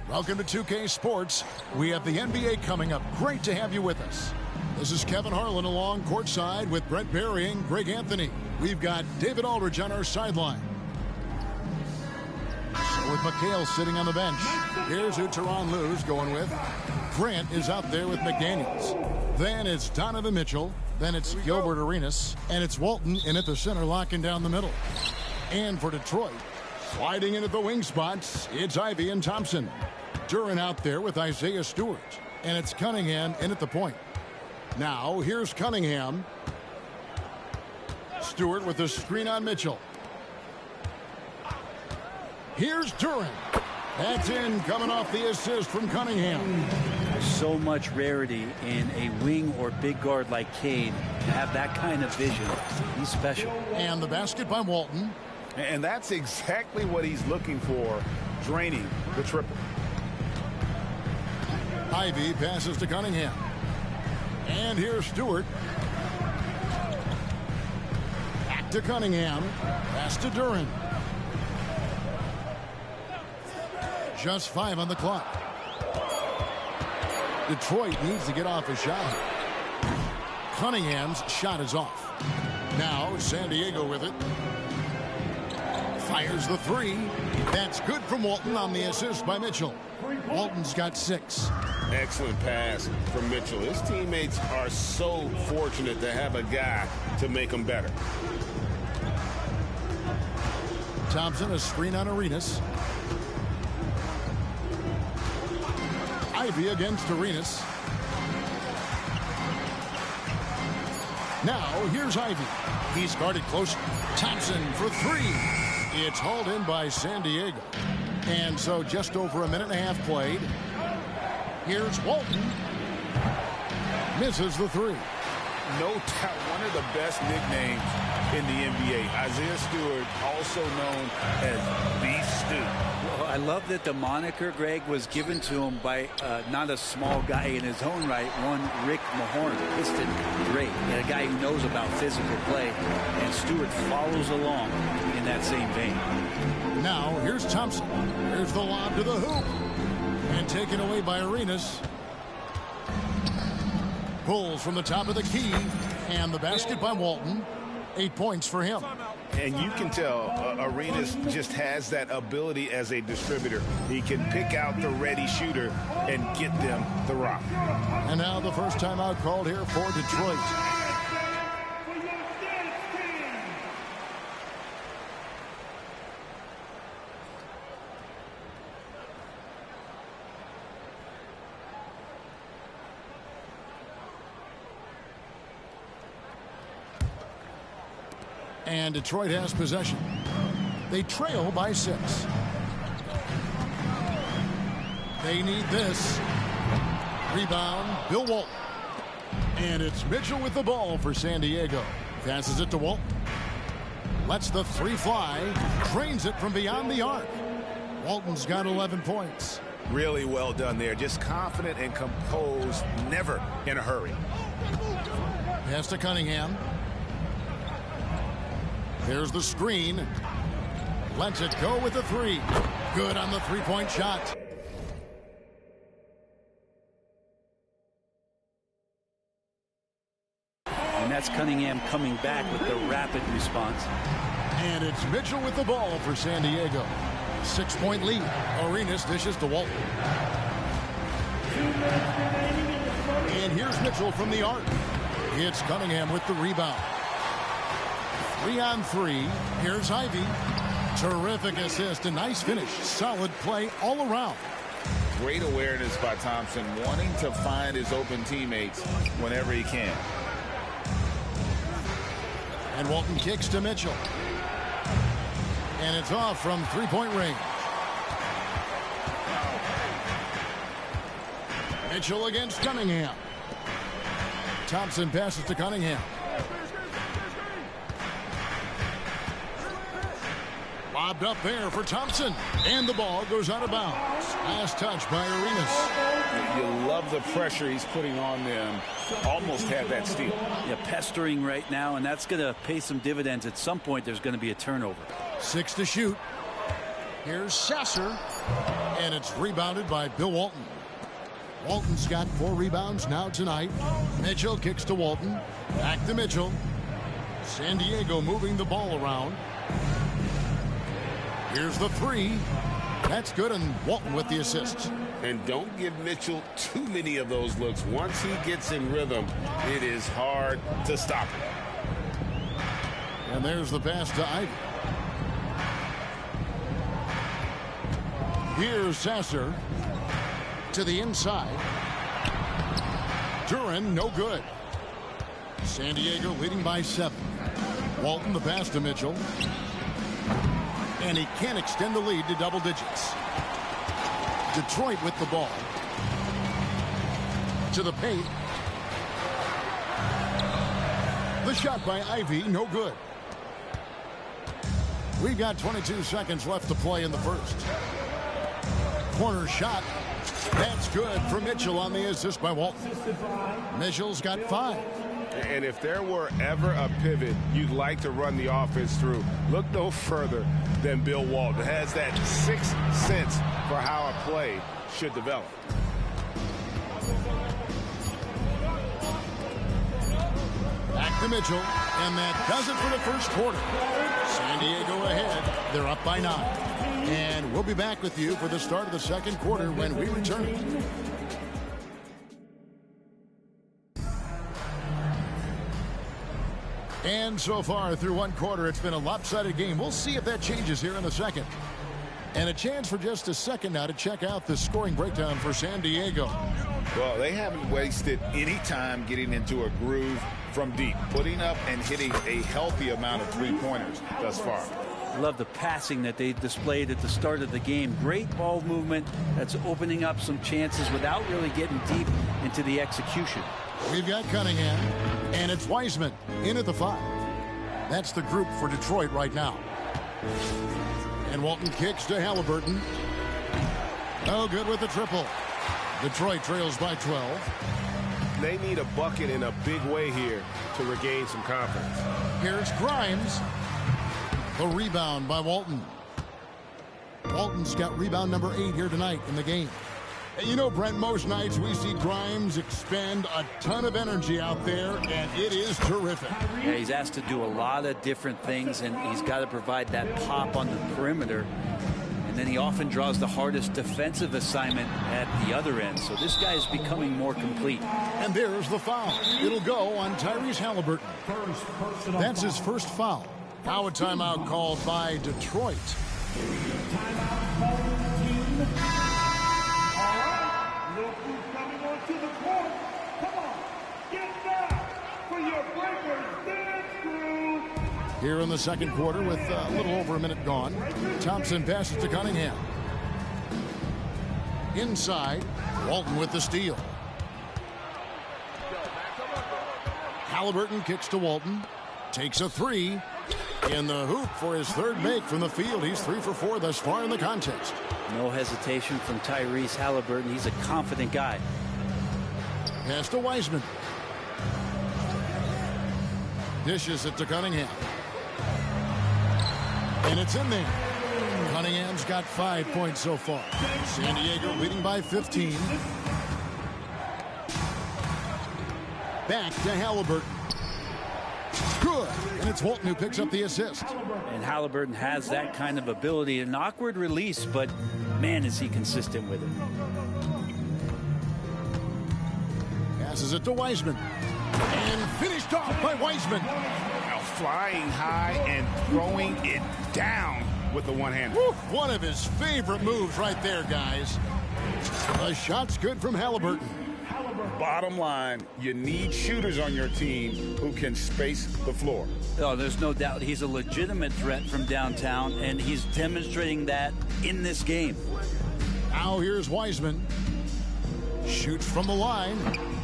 Welcome to 2K Sports. We have the NBA coming up. Great to have you with us. This is Kevin Harlan along courtside with Brent Barry and Greg Anthony. We've got David Aldridge on our sideline. So with McHale sitting on the bench, here's who Tyronn Lue's going with. Grant is out there with McDaniels. Then it's Donovan Mitchell. Then it's Gilbert Arenas. And it's Walton in at the center, locking down the middle. And for Detroit, sliding in at the wing spots, it's Ivey and Thompson. Duran out there with Isaiah Stewart. And it's Cunningham in at the point. Now, here's Cunningham. Stewart with the screen on Mitchell. Here's Duran. That's in, coming off the assist from Cunningham. So much rarity in a wing or big guard like Cade to have that kind of vision. He's special. And the basket by Walton. And that's exactly what he's looking for, draining the triple. Ivey passes to Cunningham. And here's Stewart. Back to Cunningham. Pass to Duran. Just 5 on the clock. Detroit needs to get off a shot. Cunningham's shot is off. Now San Diego with it. Fires the three. That's good from Walton on the assist by Mitchell. Walton's got 6. Excellent pass from Mitchell. His teammates are so fortunate to have a guy to make them better. Thompson, a screen on Arenas. Ivey against Arenas. Now, here's Ivey. He's guarded close. Thompson for 3. It's hauled in by San Diego. And so just over a minute and a half played. Here's Walton. Misses the 3. No doubt one of the best nicknames in the NBA. Isaiah Stewart, also known as the Stew. Well, I love that the moniker, Greg, was given to him by not a small guy in his own right, one Rick Mahorn. Piston, great. And a guy who knows about physical play. And Stewart follows along in that same vein. Now, here's Thompson. Here's the lob to the hoop. And taken away by Arenas. Pulls from the top of the key. And the basket by Walton. 8 points for him. And you can tell Arenas just has that ability as a distributor. He can pick out the ready shooter and get them the rock. And now the first timeout called here for Detroit. And Detroit has possession. They trail by 6. They need this. Rebound, Bill Walton. And it's Mitchell with the ball for San Diego. Passes it to Walton. Lets the 3 fly. Trains it from beyond the arc. Walton's got 11 points. Really well done there. Just confident and composed, never in a hurry. Pass to Cunningham. There's the screen. Lets it go with the three. Good on the three-point shot. And that's Cunningham coming back with the rapid response. And it's Mitchell with the ball for San Diego. 6-point lead. Arenas dishes to Walton. And here's Mitchell from the arc. It's Cunningham with the rebound. 3-on-3. Here's Ivy. Terrific assist. A nice finish. Solid play all around. Great awareness by Thompson, wanting to find his open teammates whenever he can. And Walton kicks to Mitchell. And it's off from three-point range. Mitchell against Cunningham. Thompson passes to Cunningham. Lobbed up there for Thompson. And the ball goes out of bounds. Last touch by Arenas. You love the pressure he's putting on them. Almost had that steal. Yeah, pestering right now, and that's going to pay some dividends. At some point, there's going to be a turnover. 6 to shoot. Here's Sasser. And it's rebounded by Bill Walton. Walton's got 4 rebounds now tonight. Mitchell kicks to Walton. Back to Mitchell. San Diego moving the ball around. Here's the three. That's good, and Walton with the assist. And don't give Mitchell too many of those looks. Once he gets in rhythm, it is hard to stop him. And there's the pass to Ivy. Here's Sasser to the inside. Duran, no good. San Diego leading by 7. Walton the pass to Mitchell. And he can't extend the lead to double digits. Detroit with the ball. To the paint. The shot by Ivy, no good. We've got 22 seconds left to play in the first. Corner shot. That's good for Mitchell on the assist by Walton. Mitchell's got 5. And if there were ever a pivot you'd like to run the offense through, look no further than Bill Walton. Has that 6th sense for how a play should develop. Back to Mitchell, and that does it for the first quarter. San Diego ahead. They're up by 9. And we'll be back with you for the start of the second quarter when we return. And so far through one quarter, it's been a lopsided game. We'll see if that changes here in the second. And a chance for just a second now to check out the scoring breakdown for San Diego. Well, they haven't wasted any time getting into a groove from deep, putting up and hitting a healthy amount of three-pointers thus far. Love the passing that they displayed at the start of the game. Great ball movement that's opening up some chances without really getting deep into the execution. We've got Cunningham, and it's Wiseman in at the 5. That's the group for Detroit right now. And Walton kicks to Halliburton. No good with the triple. Detroit trails by 12. They need a bucket in a big way here to regain some confidence. Here's Grimes. The rebound by Walton. Walton's got rebound number 8 here tonight in the game. And you know, Brent, most nights we see Grimes expend a ton of energy out there, and it is terrific. Yeah, he's asked to do a lot of different things, and he's got to provide that pop on the perimeter. And then he often draws the hardest defensive assignment at the other end. So this guy is becoming more complete. And there's the foul. It'll go on Tyrese Halliburton. That's his first foul. Now a timeout called by Detroit. Here in the second quarter with a little over a minute gone. Thompson passes to Cunningham. Inside, Walton with the steal. Halliburton kicks to Walton. Takes a 3. in the hoop for his third make from the field. He's 3 for 4 thus far in the contest. No hesitation from Tyrese Halliburton. He's a confident guy. Pass to Wiseman. Dishes it to Cunningham. And it's in there. Cunningham's got 5 points so far. San Diego leading by 15. Back to Halliburton. Good. And it's Walton who picks up the assist. And Halliburton has that kind of ability. An awkward release, but man, is he consistent with it. Passes it to Wiseman. And finished off by Wiseman. Now flying high and throwing it down with the one-hander. One of his favorite moves right there, guys. The shot's good from Halliburton. Bottom line, you need shooters on your team who can space the floor. Oh, there's no doubt he's a legitimate threat from downtown, and he's demonstrating that in this game. Now here's Wiseman. Shoots from the line.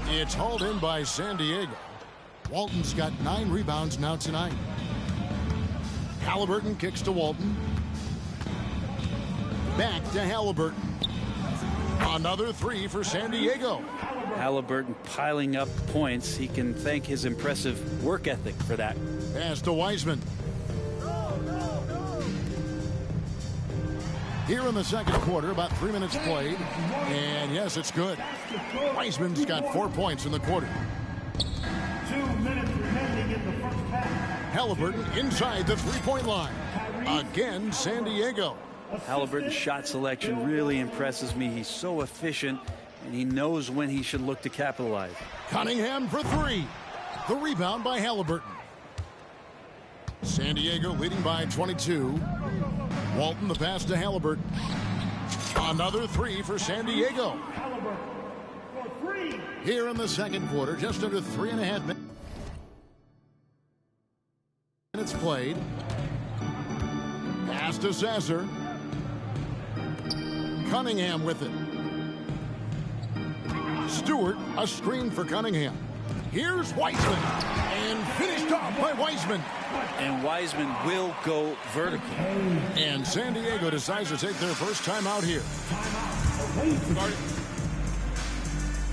It's hauled in by San Diego. Walton's got 9 rebounds now tonight. Halliburton kicks to Walton. Back to Halliburton. Another 3 for San Diego. Halliburton piling up points. He can thank his impressive work ethic for that. Pass to Wiseman. Here in the second quarter, about 3 minutes played. And yes, it's good. Wiseman's got 4 points in the quarter. 2 minutes remaining in the first half. Halliburton inside the three-point line. Again, San Diego. Halliburton's shot selection really impresses me. He's so efficient, and he knows when he should look to capitalize. Cunningham for 3. The rebound by Halliburton. San Diego leading by 22. Walton the pass to Halliburton. Another 3 for San Diego. Here in the second quarter, just under 3.5 minutes played. Pass to Sasser. Cunningham with it. Stewart, a screen for Cunningham. Here's Wiseman. And finished off by Wiseman. And Wiseman will go vertical. And San Diego decides to take their first time out here.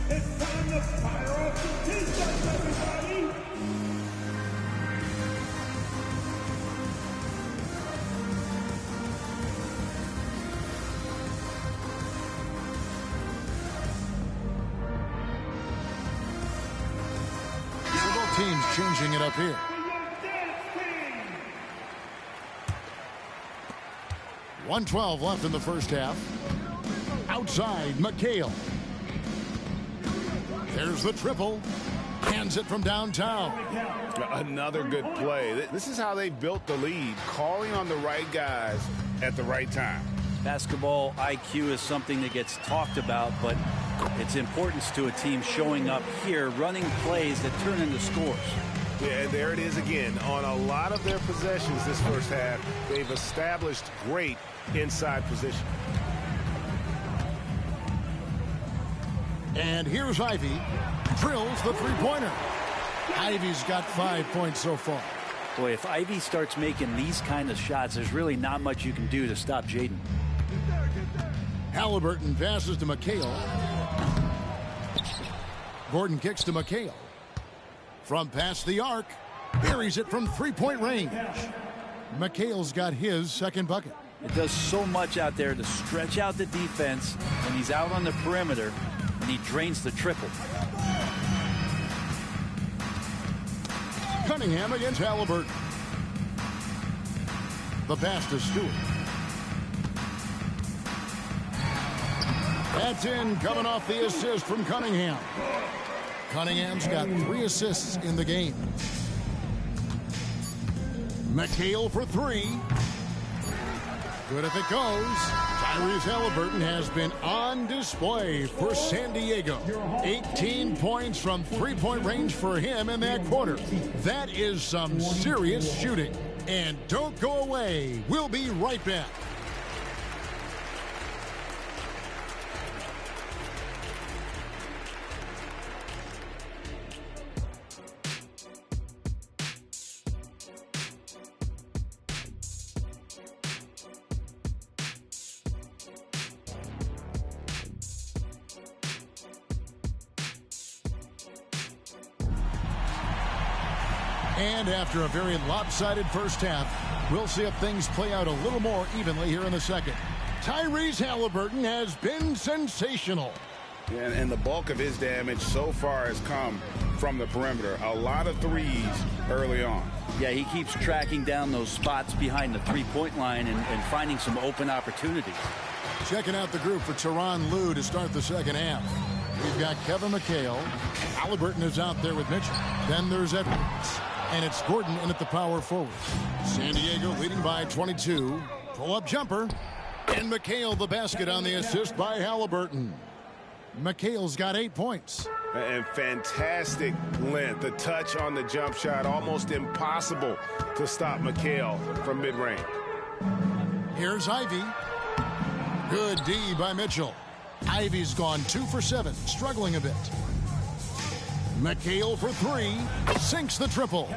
It's time to fire off the defense, everybody! Both teams changing it up here. 1:12 left in the first half. Outside, McHale. There's the triple. Hands it from downtown. Another good play. This is how they built the lead, calling on the right guys at the right time. Basketball IQ is something that gets talked about, but its importance to a team showing up here, running plays that turn into scores. Yeah, there it is again. On a lot of their possessions this first half, they've established great inside position. And here's Ivy. Drills the three-pointer. Ivy's got 5 points so far. Boy, if Ivy starts making these kind of shots, there's really not much you can do to stop Jaden. Halliburton passes to McHale. Gordon kicks to McHale. From past the arc, buries it from three-point range. McHale's got his second bucket. It does so much out there to stretch out the defense, and he's out on the perimeter, and he drains the triple. Cunningham against Halliburton. The pass to Stewart. That's in, coming off the assist from Cunningham. Cunningham's got 3 assists in the game. McHale for 3. Good if it goes. Tyrese Halliburton has been on display for San Diego. 18 points from three-point range for him in that quarter. That is some serious shooting. And don't go away. We'll be right back. And after a very lopsided first half, we'll see if things play out a little more evenly here in the second. Tyrese Halliburton has been sensational. And the bulk of his damage so far has come from the perimeter. A lot of threes early on. Yeah, he keeps tracking down those spots behind the three-point line and finding some open opportunities. Checking out the group for Tyronn Lue to start the second half. We've got Kevin McHale. Halliburton is out there with Mitchell. Then there's Edwards. And it's Gordon in at the power forward. San Diego leading by 22. Pull-up jumper. And McHale the basket on the assist by Halliburton. McHale's got 8 points. And fantastic length. The touch on the jump shot, almost impossible to stop McHale from mid-range. Here's Ivy. Good D by Mitchell. Ivy's gone 2 for 7, struggling a bit. McHale for 3, sinks the triple.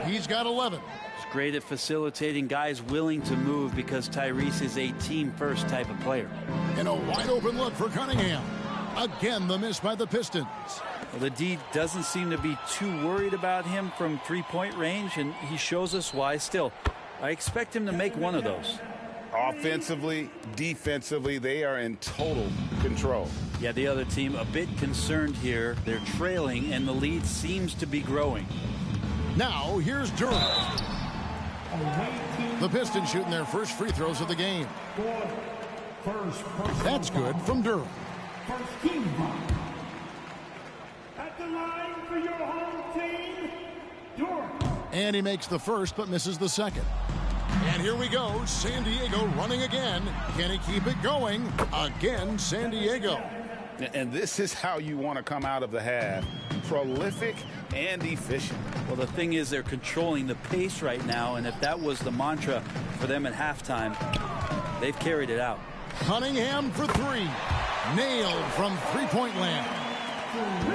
He's got 11. He's great at facilitating guys willing to move because Tyrese is a team-first type of player. And a wide-open look for Cunningham. Again, the miss by the Pistons. Well, the D doesn't seem to be too worried about him from three-point range, and he shows us why still. I expect him to make one of those. Offensively, defensively, they are in total control. Yeah, the other team a bit concerned here. They're trailing, and the lead seems to be growing. Now, here's Durham. The Pistons shooting their first free throws of the game. That's good from Durham. First team foul. At the line for your home team, Durham. And he makes the first but misses the second. And here we go. San Diego running again. Can he keep it going? Again, San Diego. And this is how you want to come out of the half. Prolific and efficient. Well, the thing is they're controlling the pace right now, and if that was the mantra for them at halftime, they've carried it out. Cunningham for 3. Nailed from three-point land.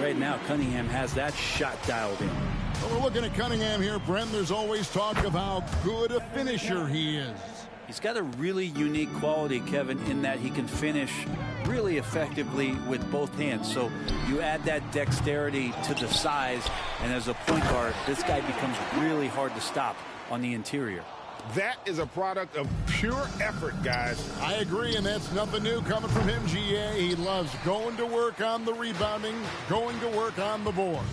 Right now, Cunningham has that shot dialed in. Well, we're looking at Cunningham here, Brent. There's always talk of how good a finisher he is. He's got a really unique quality, Kevin, in that he can finish really effectively with both hands. So you add that dexterity to the size, and as a point guard, this guy becomes really hard to stop on the interior. That is a product of pure effort, guys. I agree, and that's nothing new coming from him, GA. He loves going to work on the rebounding, going to work on the board.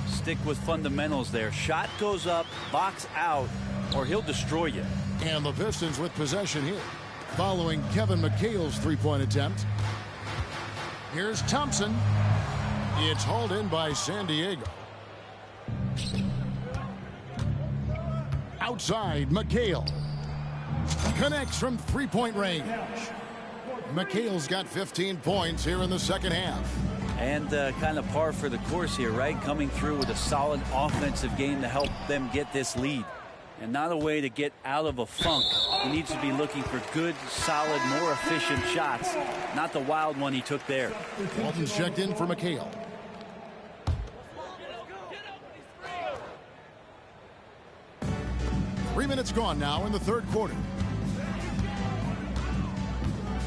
Stick with fundamentals there. Shot goes up, box out, or he'll destroy you. And the Pistons with possession here. Following Kevin McHale's three-point attempt. Here's Thompson. It's hauled in by San Diego. Outside, McHale. Connects from three-point range. McHale's got 15 points here in the second half. And kind of par for the course here, right? Coming through with a solid offensive game to help them get this lead. And not a way to get out of a funk. He needs to be looking for good, solid, more efficient shots. Not the wild one he took there. Walton's checked in for McHale. Three minutes gone now in the third quarter.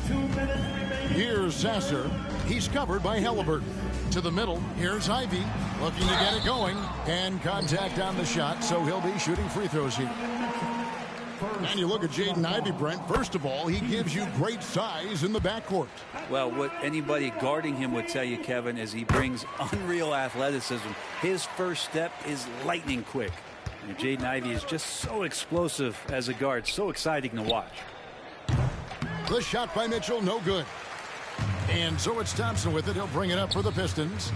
2 minutes remaining. Here's Sasser. He's covered by Halliburton. To the middle, here's Ivy. Looking to get it going. And contact on the shot, so he'll be shooting free throws here. And you look at Jaden Ivey, Brent. First of all, he gives you great size in the backcourt. Well, what anybody guarding him would tell you, Kevin, is he brings unreal athleticism. His first step is lightning quick. And Jaden Ivey is just so explosive as a guard. So exciting to watch. The shot by Mitchell, no good. And so it's Thompson with it. He'll bring it up for the Pistons.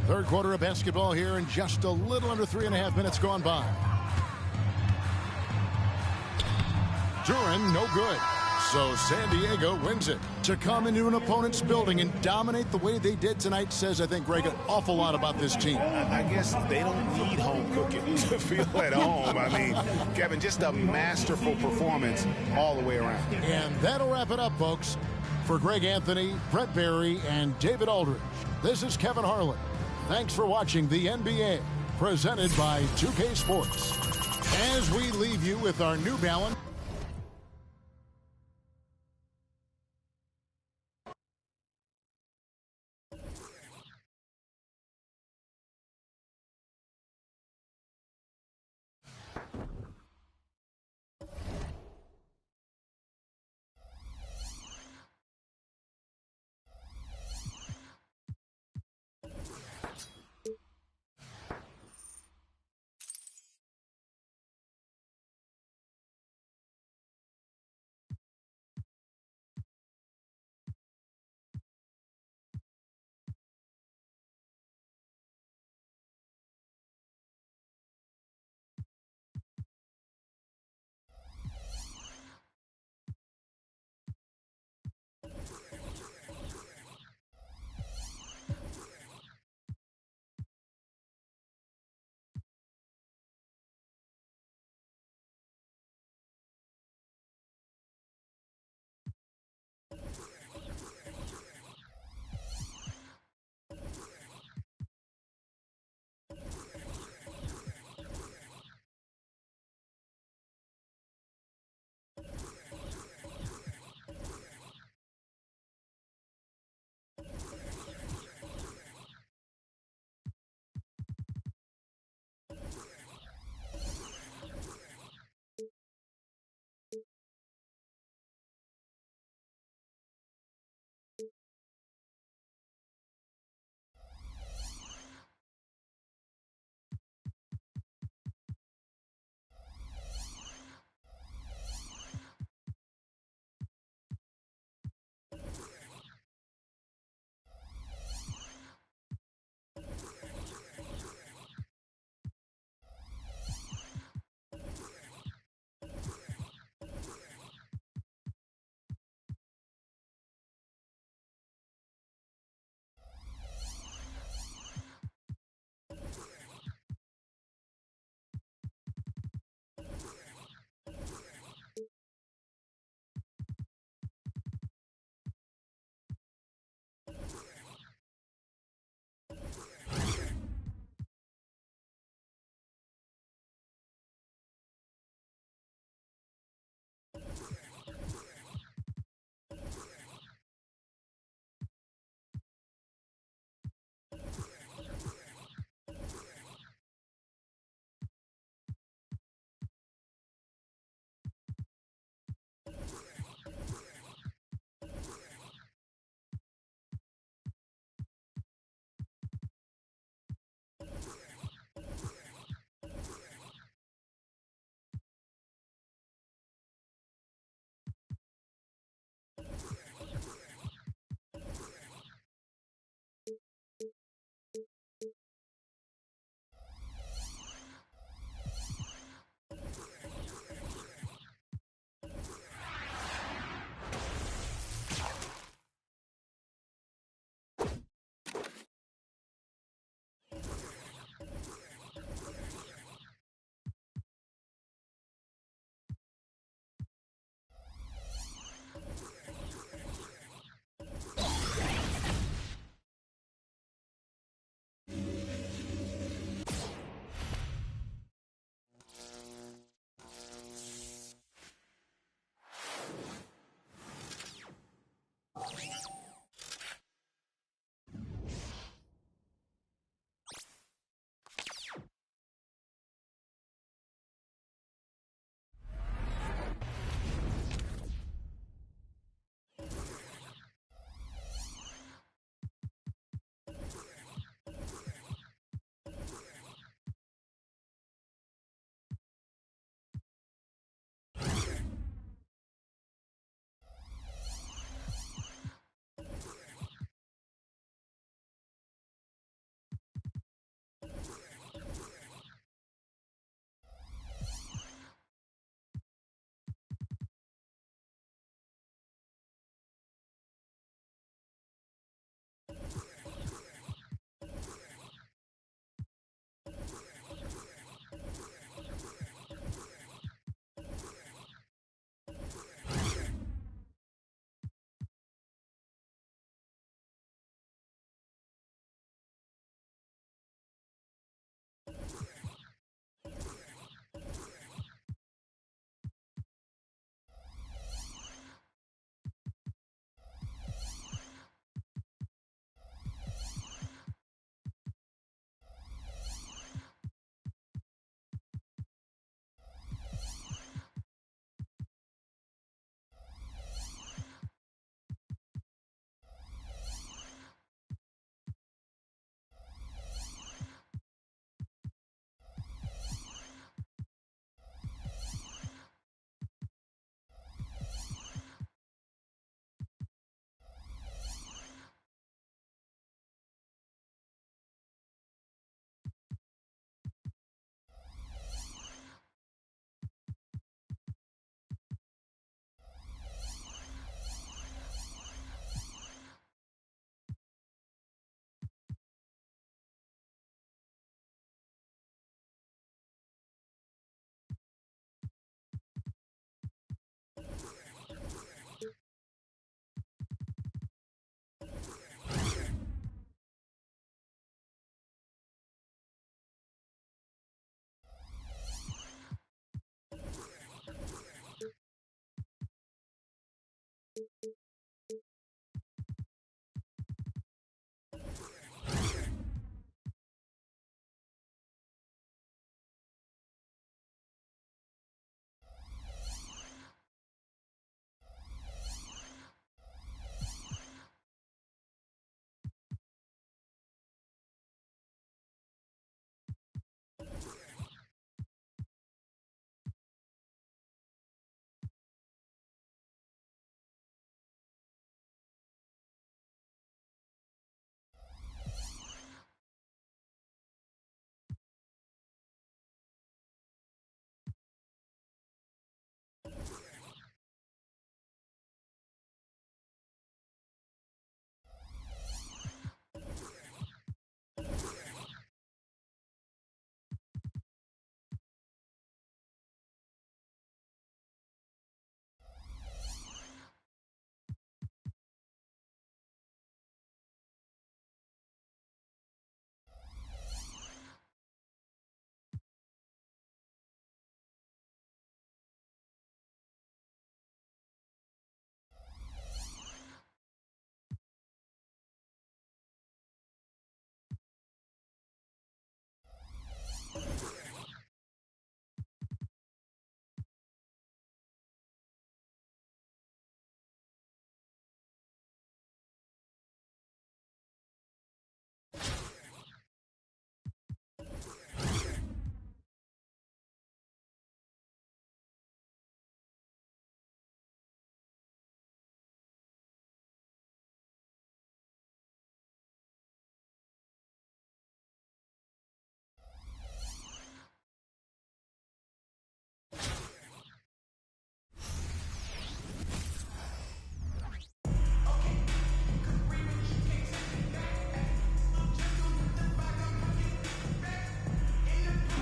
Third quarter of basketball here, and just a little under 3.5 minutes gone by. Duran, no good. So San Diego wins it. To come into an opponent's building and dominate the way they did tonight says, I think, Greg, an awful lot about this team. I guess they don't need home cooking to feel at home. I mean, Kevin, just a masterful performance all the way around. And that'll wrap it up, folks. For Greg Anthony, Brett Barry, and David Aldridge, this is Kevin Harlan. Thanks for watching the NBA, presented by 2K Sports. As we leave you with our New Balance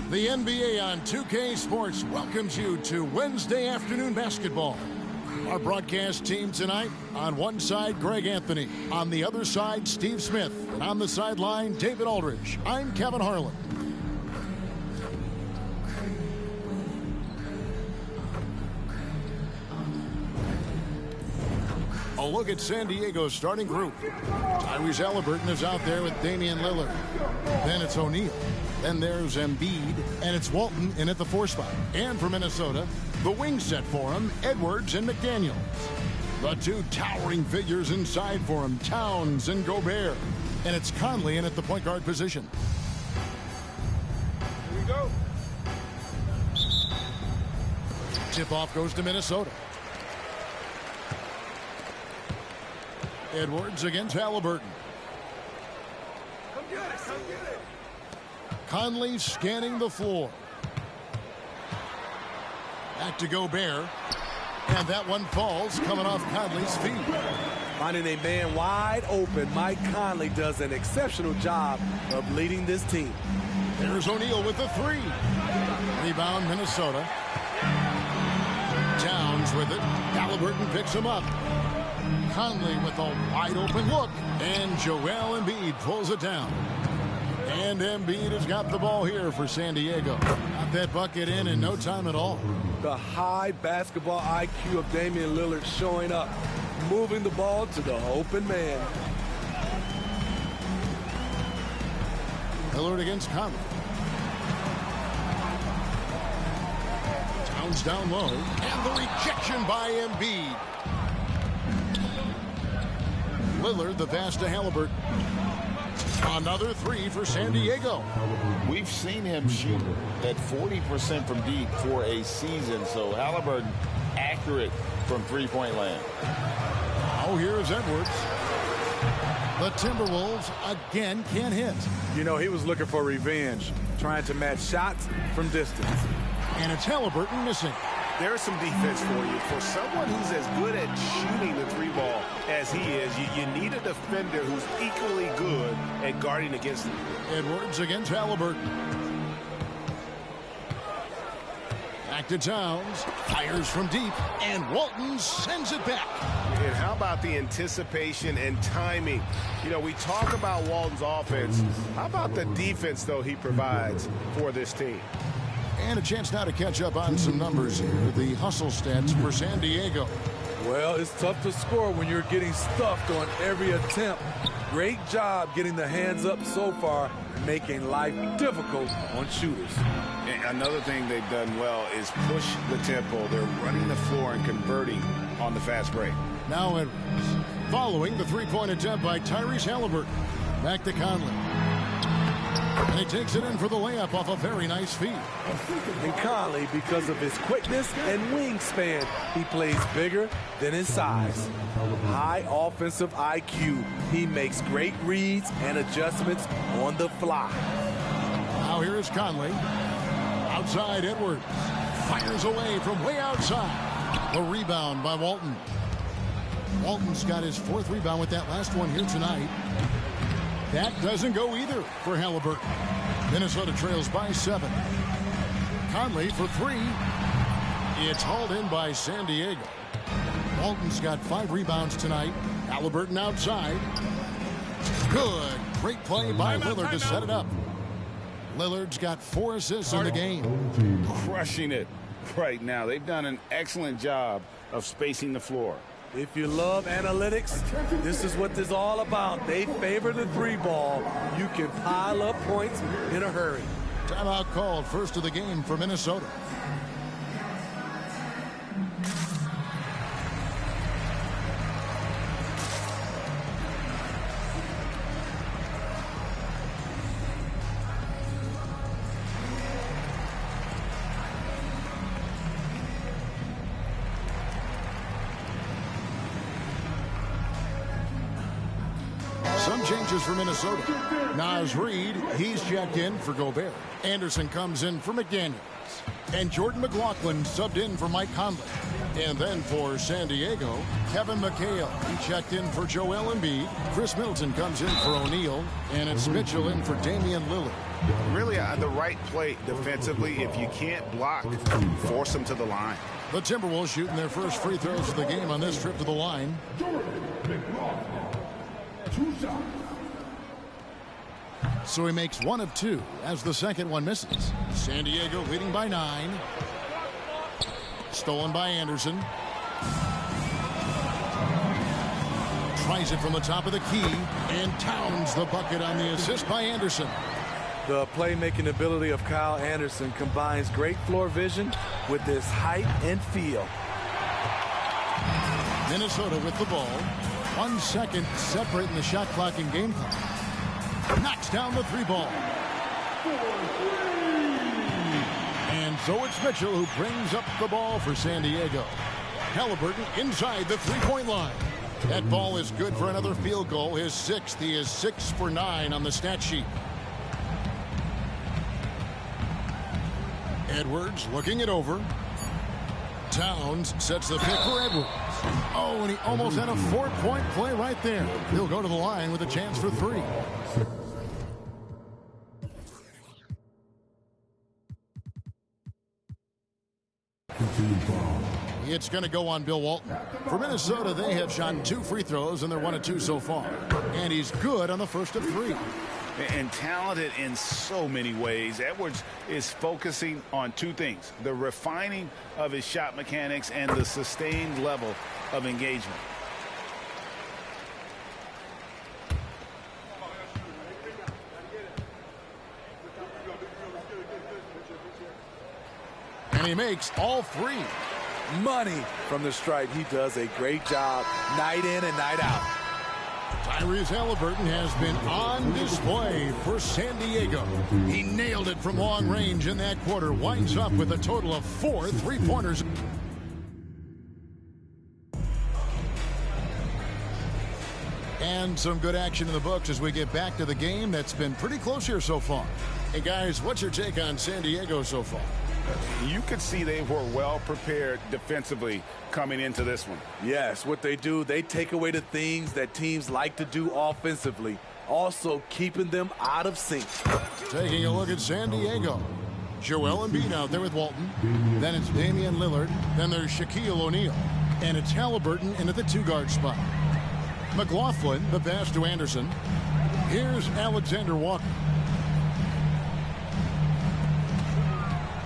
The NBA on 2K Sports welcomes you to Wednesday afternoon basketball. Our broadcast team tonight, on one side, Greg Anthony. On the other side, Steve Smith. And on the sideline, David Aldridge. I'm Kevin Harlan. A look at San Diego's starting group. Tyrese Halliburton is out there with Damian Lillard. Then it's O'Neal. Then there's Embiid, and it's Walton in at the 4 spot. And for Minnesota, the wing set for him, Edwards and McDaniels. The 2 towering figures inside for him, Towns and Gobert. And it's Conley in at the point guard position. Here we go. Tip-off goes to Minnesota. Edwards against Halliburton. Come get it, come get it. Conley scanning the floor. Back to Gobert. And that one falls, coming off Conley's feet. Finding a man wide open, Mike Conley does an exceptional job of leading this team. There's O'Neal with the 3. Rebound, Minnesota. Towns with it. Halliburton picks him up. Conley with a wide open look. And Joel Embiid pulls it down. And Embiid has got the ball here for San Diego. Got that bucket in no time at all. The high basketball IQ of Damian Lillard showing up, moving the ball to the open man. Lillard against Conley. Towns down low. And the rejection by Embiid. Lillard the pass to Halliburton. Another 3 for San Diego. We've seen him shoot at 40% from deep for a season, so Halliburton accurate from three-point land. Oh, here's Edwards. The Timberwolves again can't hit. You know, he was looking for revenge, trying to match shots from distance. And it's Halliburton missing. There's some defense for you. For someone who's as good at shooting the 3 ball as he is, you need a defender who's equally good at guarding against him. Edwards against Halliburton. Back to Towns. Fires from deep. And Walton sends it back. And how about the anticipation and timing? You know, we talk about Walton's offense. How about the defense, though, he provides for this team? And a chance now to catch up on some numbers here. The hustle stats for San Diego. Well, it's tough to score when you're getting stuffed on every attempt. Great job getting the hands up so far, making life difficult on shooters. And another thing they've done well is push the tempo. They're running the floor and converting on the fast break. Now Edwards. Following the 3-point attempt by Tyrese Halliburton. Back to Conley. And he takes it in for the layup off a very nice feed. And Conley, because of his quickness and wingspan, he plays bigger than his size. High offensive IQ. He makes great reads and adjustments on the fly. Now here is Conley. Outside Edwards. Fires away from way outside. The rebound by Walton. Walton's got his 4th rebound with that last one here tonight. That doesn't go either for Halliburton. Minnesota trails by 7. Conley for 3. It's hauled in by San Diego. Walton's got 5 rebounds tonight. Halliburton outside. Good. Great play by Lillard to set it up. Lillard's got 4 assists in the game. Crushing it right now. They've done an excellent job of spacing the floor. If you love analytics, this is what this is all about. They favor the 3 ball. You can pile up points in a hurry. Timeout called, first of the game for Minnesota. Some changes for Minnesota. Naz Reid, he's checked in for Gobert. Anderson comes in for McDaniels. And Jordan McLaughlin subbed in for Mike Conley. And then for San Diego, Kevin McHale. He checked in for Joel Embiid. Chris Middleton comes in for O'Neal. And it's Mitchell in for Damian Lillard. Really the right play defensively. If you can't block, force them to the line. The Timberwolves shooting their first free throws of the game on this trip to the line. So he makes 1 of 2 as the second one misses. San Diego leading by 9. Stolen by Anderson. Tries it from the top of the key. And Towns the bucket on the assist by Anderson. The playmaking ability of Kyle Anderson combines great floor vision with his height and feel. Minnesota with the ball. 1 second separating the shot clock and game clock. Knocks down the 3 ball. And so it's Mitchell who brings up the ball for San Diego. Halliburton inside the 3-point line. That ball is good for another field goal. His 6th. He is 6 for 9 on the stat sheet. Edwards looking it over. Towns sets the pick for Edwards. Oh, and he almost had a 4-point play right there. He'll go to the line with a chance for 3. It's going to go on Bill Walton. For Minnesota, they have shot 2 free throws, and they're 1 of 2 so far. And he's good on the first of 3. And talented in so many ways. Edwards is focusing on 2 things: the refining of his shot mechanics and the sustained level of engagement. And he makes all 3. Money from the stripe. He does a great job night in and night out. Tyrese Halliburton has been on display for San Diego. He nailed it from long range in that quarter. Winds up with a total of 4 3-pointers. And some good action in the books as we get back to the game that's been pretty close here so far. Hey, guys, what's your take on San Diego so far? You could see they were well prepared defensively coming into this one. Yes, what they do, they take away the things that teams like to do offensively, also keeping them out of sync. Taking a look at San Diego. Joel Embiid out there with Walton. Then it's Damian Lillard. Then there's Shaquille O'Neal. And it's Halliburton in at the 2-guard spot. McLaughlin, the pass to Anderson. Here's Alexander Walker.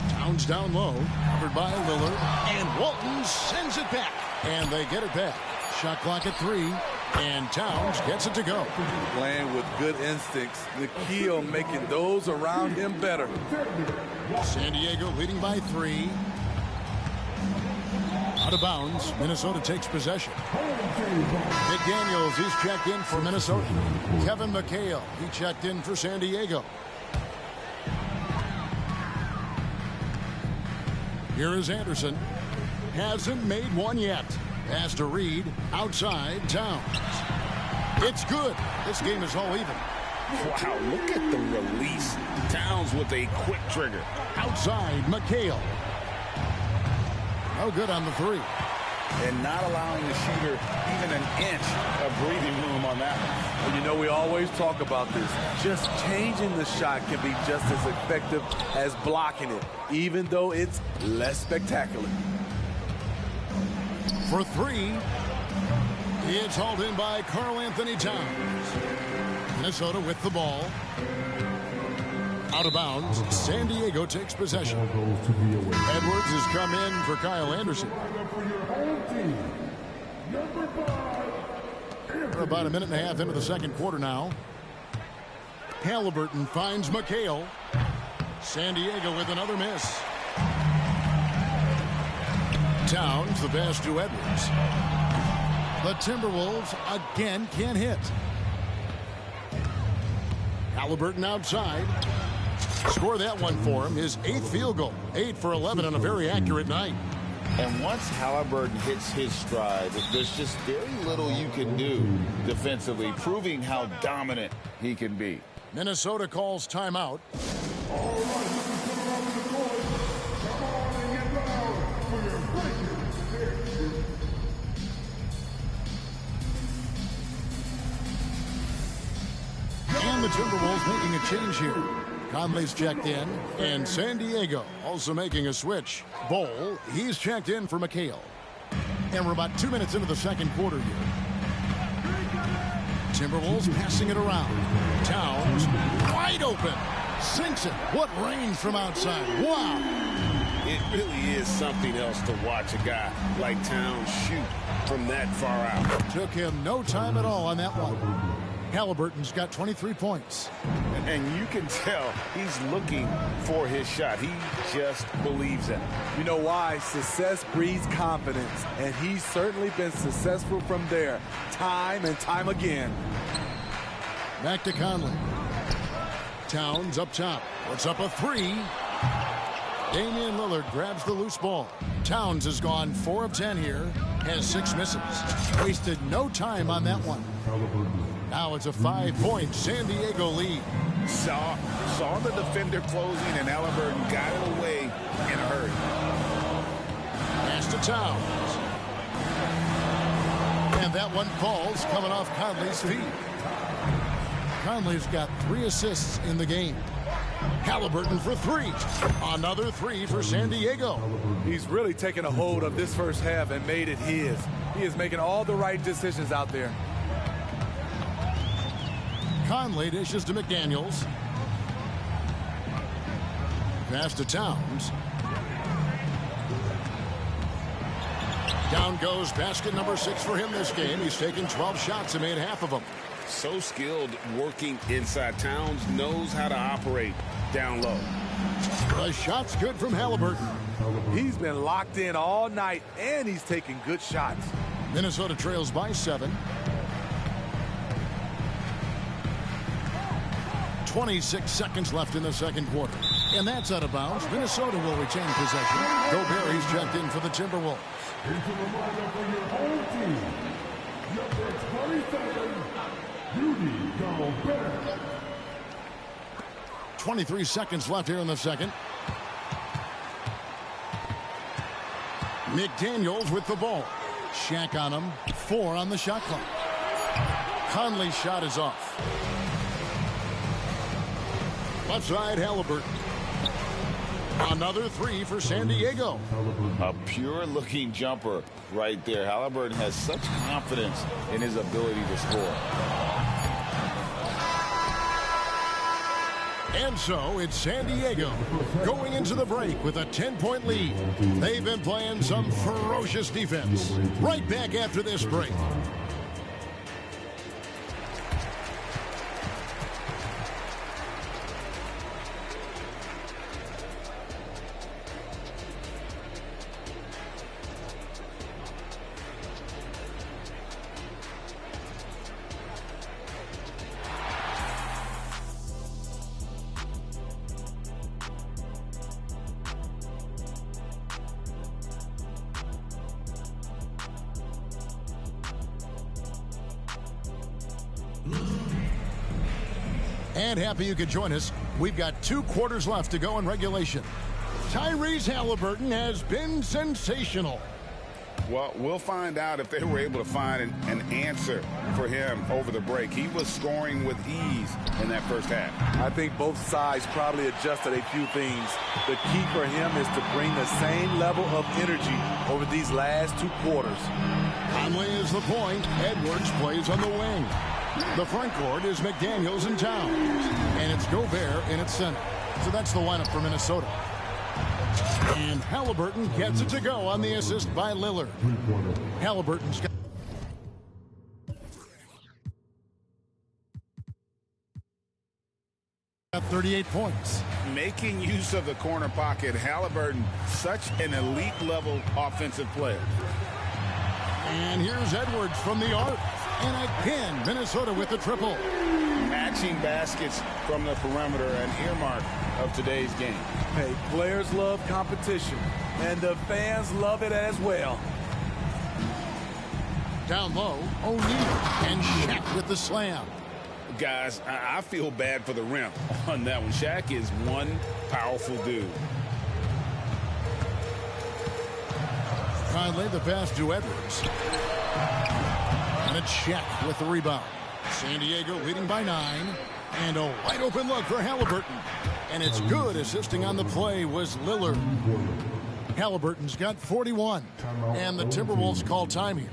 Towns down low, covered by Lillard, and Walton sends it back. And they get it back. Shot clock at 3, and Towns gets it to go. Playing with good instincts. The key on making those around him better. San Diego leading by 3. Out of bounds. Minnesota takes possession. McDaniels, he's checked in for Minnesota. Kevin McHale, he checked in for San Diego. Here is Anderson. Hasn't made one yet. Pass to Reed. Outside, Towns. It's good. This game is all even. Wow, look at the release. Towns with a quick trigger. Outside, McHale. No good on the 3. And not allowing the shooter even an inch of breathing room on that one. And you know, we always talk about this. Just changing the shot can be just as effective as blocking it, even though it's less spectacular. For 3, it's hauled in by Karl Anthony Towns. Minnesota with the ball. Out of bounds. San Diego takes possession. Edwards has come in for Kyle Anderson. We're about a minute and a half into the second quarter now. Halliburton finds McHale. San Diego with another miss. Towns, the pass to Edwards. The Timberwolves again can't hit. Halliburton outside. Score that one for him. His 8th field goal. 8 for 11 on a very accurate night. And once Halliburton hits his stride, there's just very little you can do defensively, proving how dominant he can be. Minnesota calls timeout. And the Timberwolves making a change here. Conley's checked in, and San Diego also making a switch. Bol, he's checked in for McHale. And we're about 2 minutes into the second quarter here. Timberwolves passing it around. Towns wide open. Sinks it. What range from outside. Wow. It really is something else to watch a guy like Towns shoot from that far out. Took him no time at all on that one. Halliburton's got 23 points. And you can tell he's looking for his shot. He just believes it. You know why? Success breeds confidence, and he's certainly been successful from there, time and time again. Back to Conley. Towns up top. Puts up a three. Damian Lillard grabs the loose ball. Towns has gone 4 of 10 here. Has 6 misses. Wasted no time on that one. Now it's a 5-point San Diego lead. Saw the defender closing, and Halliburton got it away in a hurry. Pass to Towns. And that one falls coming off Conley's feet. Conley's got 3 assists in the game. Halliburton for 3. Another 3 for San Diego. He's really taken a hold of this first half and made it his. He is making all the right decisions out there. Conley dishes to McDaniels. Pass to Towns. Down goes basket number 6 for him this game. He's taken 12 shots and made half of them. So skilled working inside. Towns knows how to operate down low. The shot's good from Halliburton. He's been locked in all night, and he's taking good shots. Minnesota trails by 7. 26 seconds left in the second quarter. And that's out of bounds. Minnesota will retain possession. Gobert, he's checked in for the Timberwolves. Here's a reminder for your home team. Number 27, Rudy Gobert. 23 seconds left here in the second. McDaniels with the ball. Shaq on him. 4 on the shot clock. Conley's shot is off. Left side, Halliburton. Another 3 for San Diego. A pure-looking jumper right there. Halliburton has such confidence in his ability to score. And so it's San Diego going into the break with a 10-point lead. They've been playing some ferocious defense. Right back after this break. And happy you could join us. We've got 2 quarters left to go in regulation. Tyrese Halliburton has been sensational. Well, we'll find out if they were able to find an answer for him over the break. He was scoring with ease in that first half. I think both sides probably adjusted a few things. The key for him is to bring the same level of energy over these last 2 quarters. Conley is the point. Edwards plays on the wing. The front court is McDaniels and Towns. And it's Gobert in its center. So that's the lineup for Minnesota. And Halliburton gets it to go on the assist by Lillard. Halliburton's got 38 points. Making use of the corner pocket, Halliburton, such an elite level offensive player. And here's Edwards from the arc. And again, Minnesota with the triple. Matching baskets from the perimeter, an earmark of today's game. Hey, players love competition, and the fans love it as well. Down low, O'Neal and Shaq with the slam. Guys, I feel bad for the rim on that one. Shaq is one powerful dude. Finally, the pass to Edwards. And it's Shaq with the rebound. San Diego leading by 9. And a wide open look for Halliburton. And it's good. Assisting on the play was Lillard. Halliburton's got 41. And the Timberwolves call time here.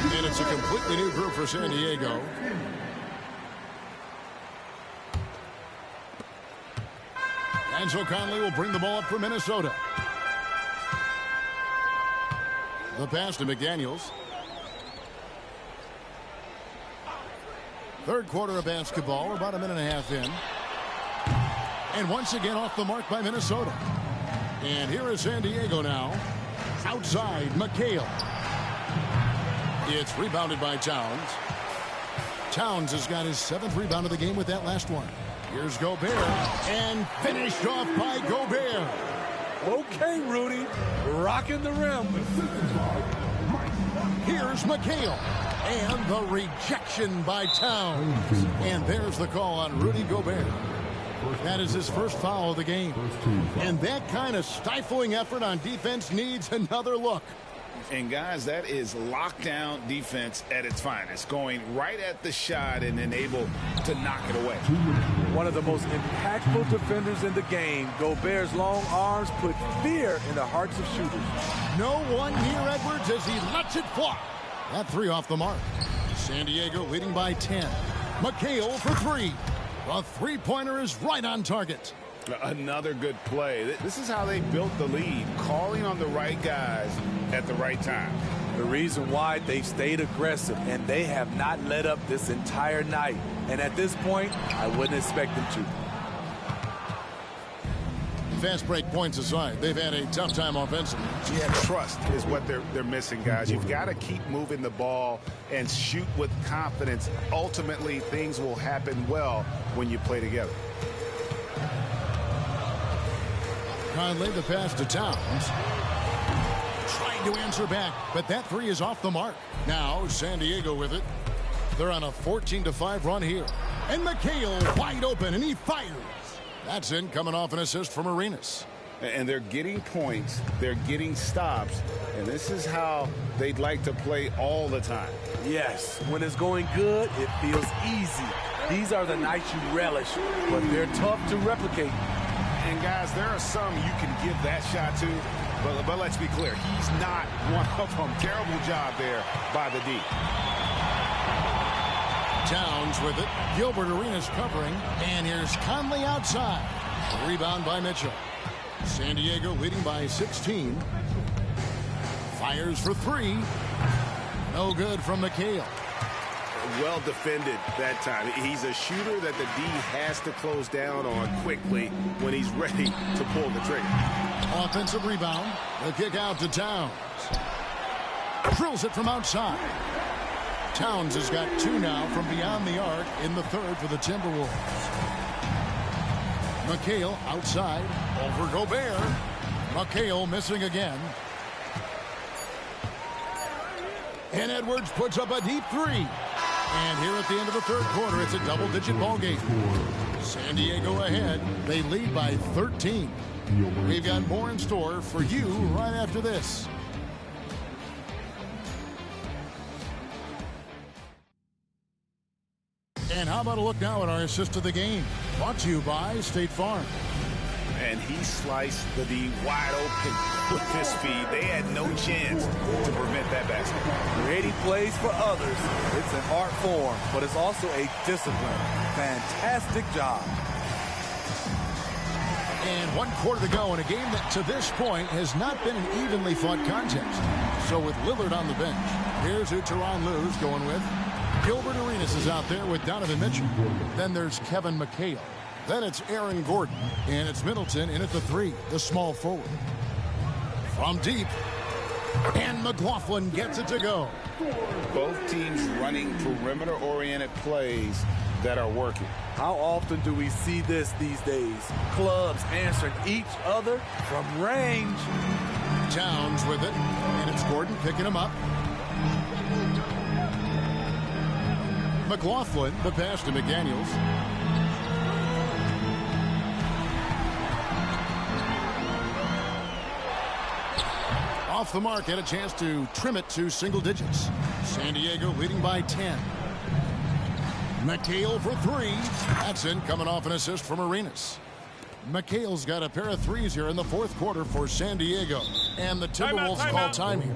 And it's a completely new group for San Diego. And so Conley will bring the ball up for Minnesota. The pass to McDaniels. Third quarter of basketball, about a minute and a half in. And once again off the mark by Minnesota. And here is San Diego now. Outside, McHale. It's rebounded by Towns. Towns has got his 7th rebound of the game with that last one. Here's Gobert. And finished off by Gobert. Okay, Rudy. Rocking the rim. Here's McHale. And the rejection by Towns. And there's the call on Rudy Gobert. That is his first foul of the game. And that kind of stifling effort on defense needs another look. And, guys, that is lockdown defense at its finest, going right at the shot and then able to knock it away. One of the most impactful defenders in the game. Gobert's long arms put fear in the hearts of shooters. No one near Edwards as he lets it fly. That 3 off the mark. San Diego leading by 10. McHale for 3. The three-pointer is right on target. Another good play. This is how they built the lead, calling on the right guys at the right time. The reason why they've stayed aggressive, and they have not let up this entire night. And at this point, I wouldn't expect them to. Fast break points aside, they've had a tough time offensively. Yeah, trust is what they're missing, guys. You've got to keep moving the ball and shoot with confidence. Ultimately, things will happen well when you play together. Conley, the pass to Towns. Trying to answer back, but that 3 is off the mark. Now San Diego with it. They're on a 14-5 run here. And McHale wide open, and he fires. That's in, coming off an assist from Arenas. And they're getting points. They're getting stops. And this is how they'd like to play all the time. Yes, when it's going good, it feels easy. These are the nights you relish, but they're tough to replicate. And, guys, there are some you can give that shot to, but let's be clear, he's not one of them. Terrible job there by the D. Towns with it. Gilbert Arenas covering. And here's Conley outside. Rebound by Mitchell. San Diego leading by 16. Fires for 3. No good from McHale. Well defended that time. He's a shooter that the D has to close down on quickly when he's ready to pull the trigger. Offensive rebound. The kick out to Towns. Drills it from outside. Towns has got 2 now from beyond the arc in the 3rd for the Timberwolves. McHale outside. Over Gobert. McHale missing again. And Edwards puts up a deep 3. And here at the end of the 3rd quarter, it's a double-digit ball game. San Diego ahead. They lead by 13. We've got more in store for you right after this. And how about a look now at our assist of the game? Brought to you by State Farm. And he sliced the D wide open with his speed. They had no chance to prevent that basket. Creating plays for others. It's an art form, but it's also a discipline. Fantastic job. And 1 quarter to go in a game that to this point has not been an evenly fought contest. So with Lillard on the bench, here's who Tyronn Lue's going with. Gilbert Arenas is out there with Donovan Mitchell. Then there's Kevin McHale. Then it's Aaron Gordon. And it's Middleton in at the 3, the small forward. From deep. And McLaughlin gets it to go. Both teams running perimeter-oriented plays that are working. How often do we see this these days? Clubs answering each other from range. Towns with it. And it's Gordon picking him up. McLaughlin, the pass to McDaniels. off the mark, had a chance to trim it to single digits. San Diego leading by 10. McHale for 3. That's in, coming off an assist from Arenas. McHale's got a pair of threes here in the fourth quarter for San Diego. And the Timberwolves call time here.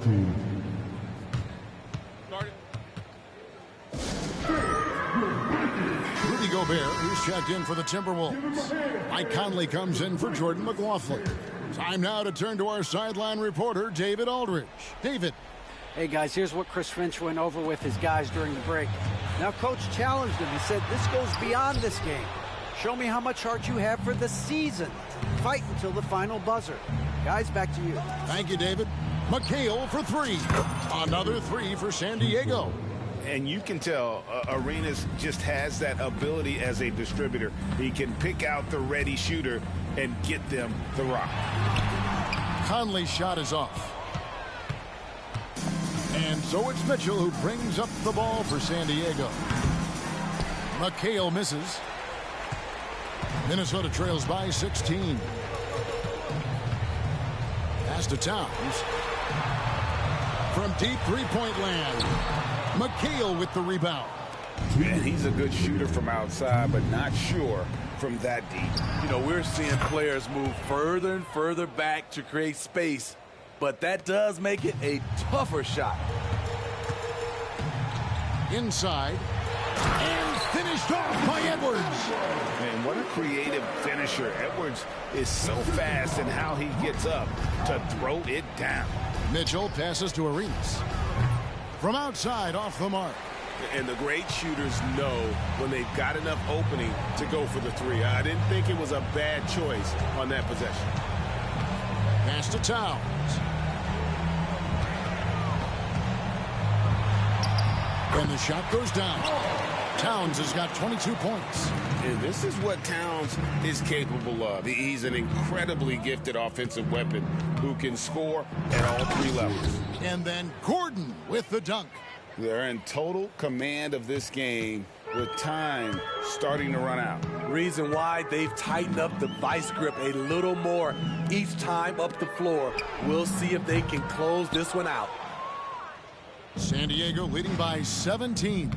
Rudy Gobert, who's checked in for the Timberwolves. Mike Conley comes in for Jordan McLaughlin. Time now to turn to our sideline reporter, David Aldridge. David. Hey, guys, here's what Chris Finch went over with his guys during the break. Now, Coach challenged him. He said, this goes beyond this game. Show me how much heart you have for the season. Fight until the final buzzer. Guys, back to you. Thank you, David. McHale for 3. Another 3 for San Diego. And you can tell Arenas just has that ability as a distributor. He can pick out the ready shooter and get them the rock. Conley's shot is off. And so it's Mitchell who brings up the ball for San Diego. McHale misses. Minnesota trails by 16. Pass to Towns. From deep three-point land. McHale with the rebound. And he's a good shooter from outside, but not sure from that deep. You know, we're seeing players move further and further back to create space, but that does make it a tougher shot. Inside. And finished off by Edwards. And what a creative finisher. Edwards is so fast in how he gets up to throw it down. Mitchell passes to Arenas. From outside, off the mark. And the great shooters know when they've got enough opening to go for the 3. I didn't think it was a bad choice on that possession. Pass to Towns. And the shot goes down. Towns has got 22 points. And this is what Towns is capable of. He's an incredibly gifted offensive weapon who can score at all 3 levels. And then Gordon with the dunk. They're in total command of this game with time starting to run out. Reason why they've tightened up the vice grip a little more each time up the floor. We'll see if they can close this one out. San Diego leading by 17.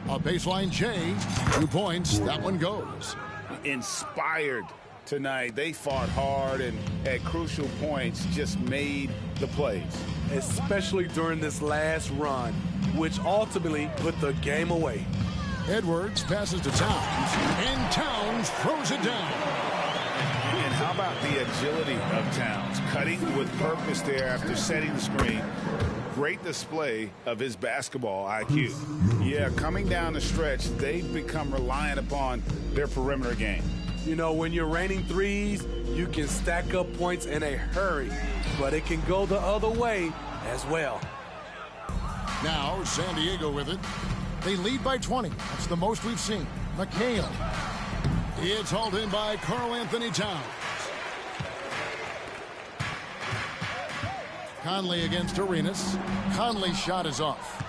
A baseline J, 2 points. That one goes. Inspired tonight. They fought hard and at crucial points just made the plays. Especially during this last run, which ultimately put the game away. Edwards passes to Towns, and Towns throws it down. And how about the agility of Towns? Cutting with purpose there after setting the screen. Great display of his basketball IQ. Yeah, coming down the stretch, they've become reliant upon their perimeter game. You know, when you're raining threes, you can stack up points in a hurry, but it can go the other way as well. Now, San Diego with it. They lead by 20. That's the most we've seen. McHale. It's hauled in by Karl Anthony Towns. Conley against Arenas. Conley's shot is off.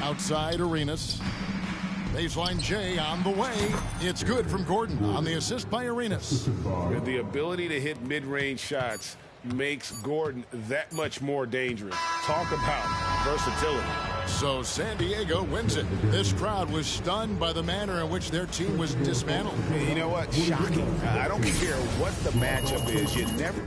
Outside Arenas. Baseline J on the way. It's good from Gordon on the assist by Arenas. And the ability to hit mid-range shots makes Gordon that much more dangerous. Talk about versatility. So San Diego wins it. This crowd was stunned by the manner in which their team was dismantled. You know what? Shocking. I don't care what the matchup is. You never